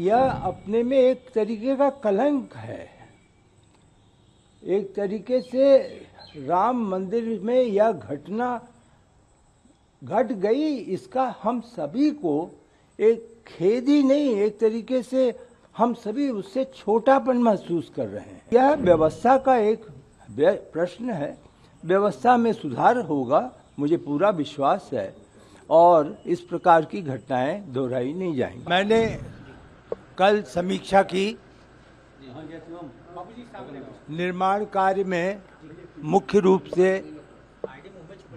यह अपने में एक तरीके का कलंक है। एक तरीके से राम मंदिर में यह घटना घट गई, इसका हम सभी को एक खेद ही नहीं, एक तरीके से हम सभी उससे छोटापन महसूस कर रहे हैं। यह व्यवस्था का एक प्रश्न है, व्यवस्था में सुधार होगा, मुझे पूरा विश्वास है, और इस प्रकार की घटनाएं दोहराई नहीं जाएंगी। मैंने कल समीक्षा की। निर्माण कार्य में मुख्य रूप से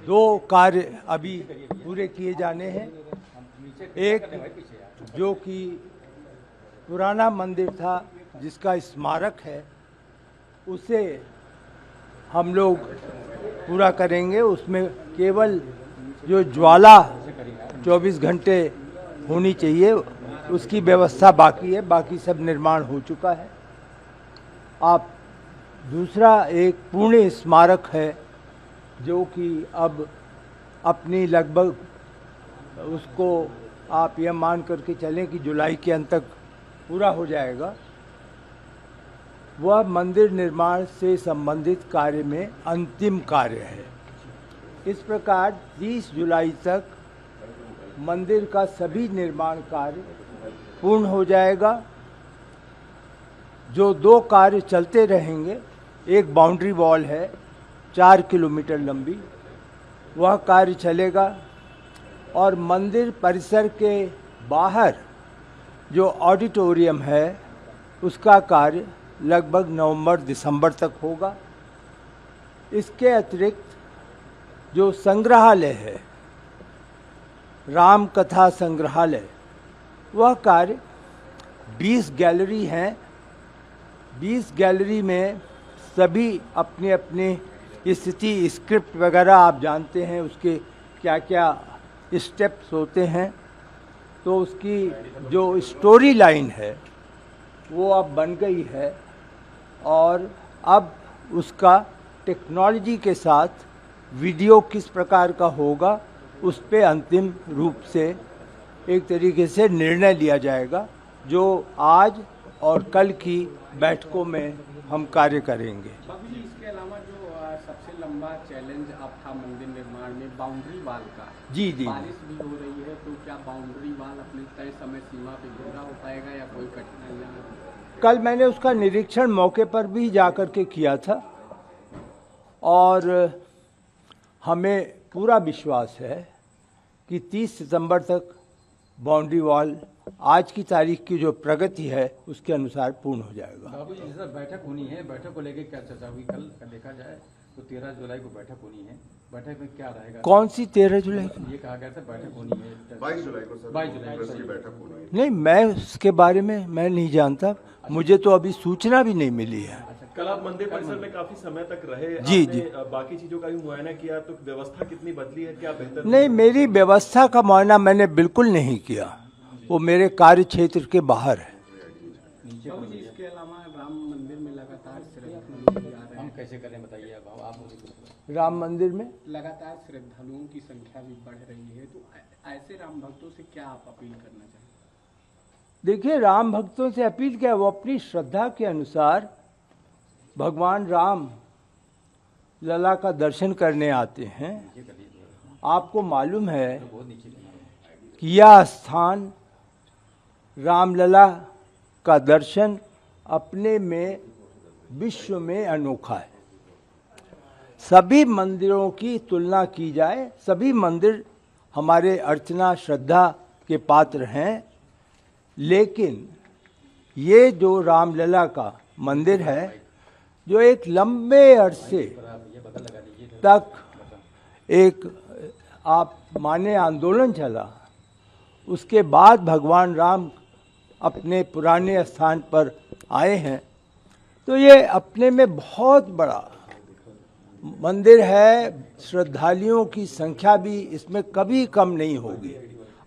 2 कार्य अभी पूरे किए जाने हैं। एक जो कि पुराना मंदिर था जिसका स्मारक है, उसे हम लोग पूरा करेंगे। उसमें केवल जो ज्वाला 24 घंटे होनी चाहिए उसकी व्यवस्था बाकी है, बाकी सब निर्माण हो चुका है। आप दूसरा एक पुण्य स्मारक है जो कि अब अपनी लगभग उसको आप यह मान करके चलें कि जुलाई के अंत तक पूरा हो जाएगा। वह मंदिर निर्माण से संबंधित कार्य में अंतिम कार्य है। इस प्रकार 30 जुलाई तक मंदिर का सभी निर्माण कार्य पूर्ण हो जाएगा। जो 2 कार्य चलते रहेंगे, एक बाउंड्री वॉल है 4 किलोमीटर लंबी, वह कार्य चलेगा, और मंदिर परिसर के बाहर जो ऑडिटोरियम है उसका कार्य लगभग नवंबर-दिसंबर तक होगा। इसके अतिरिक्त जो संग्रहालय है, राम कथा संग्रहालय, वह कार्य 20 गैलरी हैं। 20 गैलरी में सभी अपने अपने स्थिति, स्क्रिप्ट वगैरह आप जानते हैं उसके क्या क्या स्टेप्स होते हैं, तो उसकी जो स्टोरी लाइन है वो अब बन गई है, और अब उसका टेक्नोलॉजी के साथ वीडियो किस प्रकार का होगा उस पे अंतिम रूप से एक तरीके से निर्णय लिया जाएगा, जो आज और कल की बैठकों में हम कार्य करेंगे। बाबू जी, इसके अलावा जो सबसे लंबा चैलेंज अब था मंदिर निर्माण में बाउंड्री वाल का, जी, बारिश भी हो रही है, तो क्या बाउंड्री वाल अपने तय समय सीमा पे पूरा हो पाएगा या कोई कठिनाइयाँ? कल मैंने उसका निरीक्षण मौके पर भी जाकर के किया था, और हमें पूरा विश्वास है कि 30 सितंबर तक बाउंड्री वॉल आज की तारीख की जो प्रगति है उसके अनुसार पूर्ण हो जाएगा। बाबू जी, सर बैठक होनी है, बैठक को लेकर क्या चर्चा हुई? कल देखा जाए तो 13 जुलाई को बैठक होनी है, बैठक में क्या रहेगा? कौन सी 13 जुलाई को? ये कहा गया था बैठक होनी है 22 जुलाई को सर, 22 जुलाई की बैठक होनी है। नहीं, मैं उसके बारे में मैं नहीं जानता, मुझे तो अभी सूचना भी नहीं मिली है। कल आप मंदिर परिसर में काफी समय तक रहे, जी, आपने जी। बाकी चीजों का भी मुआयना किया, तो व्यवस्था कितनी बदली है, क्या बेहतर? नहीं, मेरी व्यवस्था का मुआयना मैंने बिल्कुल नहीं किया, वो मेरे कार्य क्षेत्र के बाहर है। बाबू जी, इसके अलावा राम मंदिर में लगातार श्रद्धालु भी आ रहे हम हैं, कैसे करें बताइए आप मुझे। राम मंदिर में लगातार श्रद्धालुओं की संख्या भी बढ़ रही है, तो ऐसे राम भक्तों से क्या आप अपील करना चाहेंगे? देखिए, राम भक्तों से अपील क्या, वो अपनी श्रद्धा के अनुसार भगवान राम लला का दर्शन करने आते हैं। आपको मालूम है कि यह स्थान रामलला का दर्शन अपने में विश्व में अनोखा है। सभी मंदिरों की तुलना की जाए, सभी मंदिर हमारे अर्चना श्रद्धा के पात्र हैं, लेकिन ये जो रामलला का मंदिर है, जो एक लंबे अरसे तक एक आप माने आंदोलन चला, उसके बाद भगवान राम अपने पुराने स्थान पर आए हैं, तो ये अपने में बहुत बड़ा मंदिर है। श्रद्धालुओं की संख्या भी इसमें कभी कम नहीं होगी।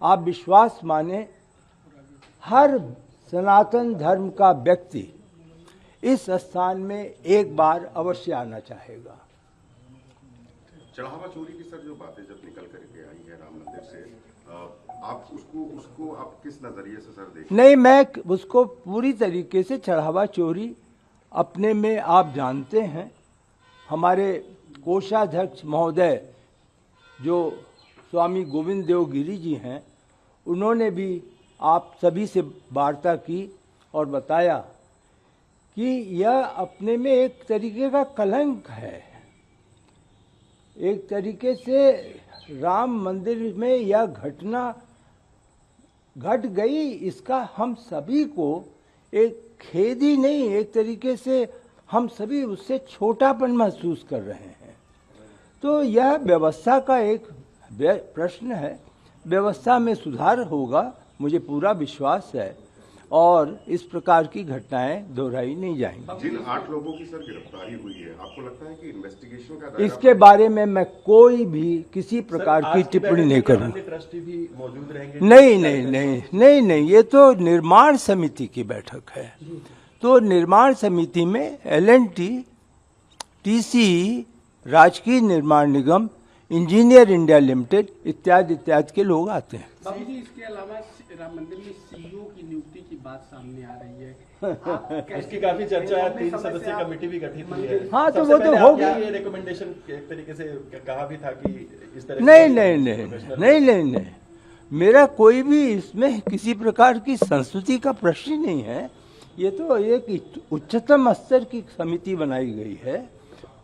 आप विश्वास माने, हर सनातन धर्म का व्यक्ति इस स्थान में एक बार अवश्य आना चाहेगा। चढ़ावा चोरी की सर जो बातें जब निकल करके आई है राम मंदिर से, आप उसको आप किस नजरिए से सर देखते नहीं, मैं उसको पूरी तरीके से चढ़ावा चोरी अपने में, आप जानते हैं हमारे कोषाध्यक्ष महोदय जो स्वामी गोविंद देव गिरी जी हैं, उन्होंने भी आप सभी से वार्ता की और बताया कि यह अपने में एक तरीके का कलंक है। एक तरीके से राम मंदिर में यह घटना घट गई, इसका हम सभी को एक खेद ही नहीं, एक तरीके से हम सभी उससे छोटापन महसूस कर रहे हैं। तो यह व्यवस्था का एक प्रश्न है, व्यवस्था में सुधार होगा, मुझे पूरा विश्वास है, और इस प्रकार की घटनाएं दोहराई नहीं जाएंगी। जिन 8 लोगों की सर गिरफ्तारी हुई है, आपको लगता है कि इन्वेस्टिगेशन का दायरा इसके बारे में मैं कोई भी किसी प्रकार की टिप्पणी नहीं करूंगा। ट्रस्टी भी मौजूद रहेंगे? नहीं, ये तो निर्माण समिति की बैठक है। तो निर्माण समिति में L&T, TCE, राजकीय निर्माण निगम, इंजीनियर इंडिया लिमिटेड इत्यादि के लोग आते हैं। बाबू जी, इसके अलावा राम मंदिर में CEO की नियुक्ति की बात सामने आ रही है। इसकी काफी चर्चा है, 3 सदस्यीय कमेटी भी गठित हुई है। हाँ, तो सबसे वो तो पहले होगी। आपने ये रिकमेंडेशन एक तरीके से कहा भी था कि इस तरह नहीं, मेरा कोई भी इसमें किसी प्रकार की संस्कृति का प्रश्न नहीं है। ये तो एक उच्चतम स्तर की समिति बनाई गई है,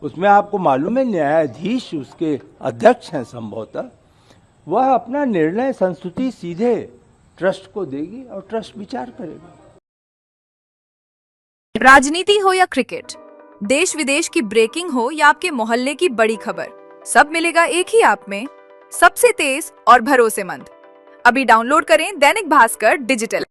उसमें आपको मालूम है न्यायाधीश उसके अध्यक्ष हैं संभवतः, वह अपना निर्णय संस्तुति सीधे ट्रस्ट को देगी और ट्रस्ट विचार करेगा। राजनीति हो या क्रिकेट, देश विदेश की ब्रेकिंग हो या आपके मोहल्ले की बड़ी खबर, सब मिलेगा एक ही ऐप में, सबसे तेज और भरोसेमंद। अभी डाउनलोड करें दैनिक भास्कर डिजिटल।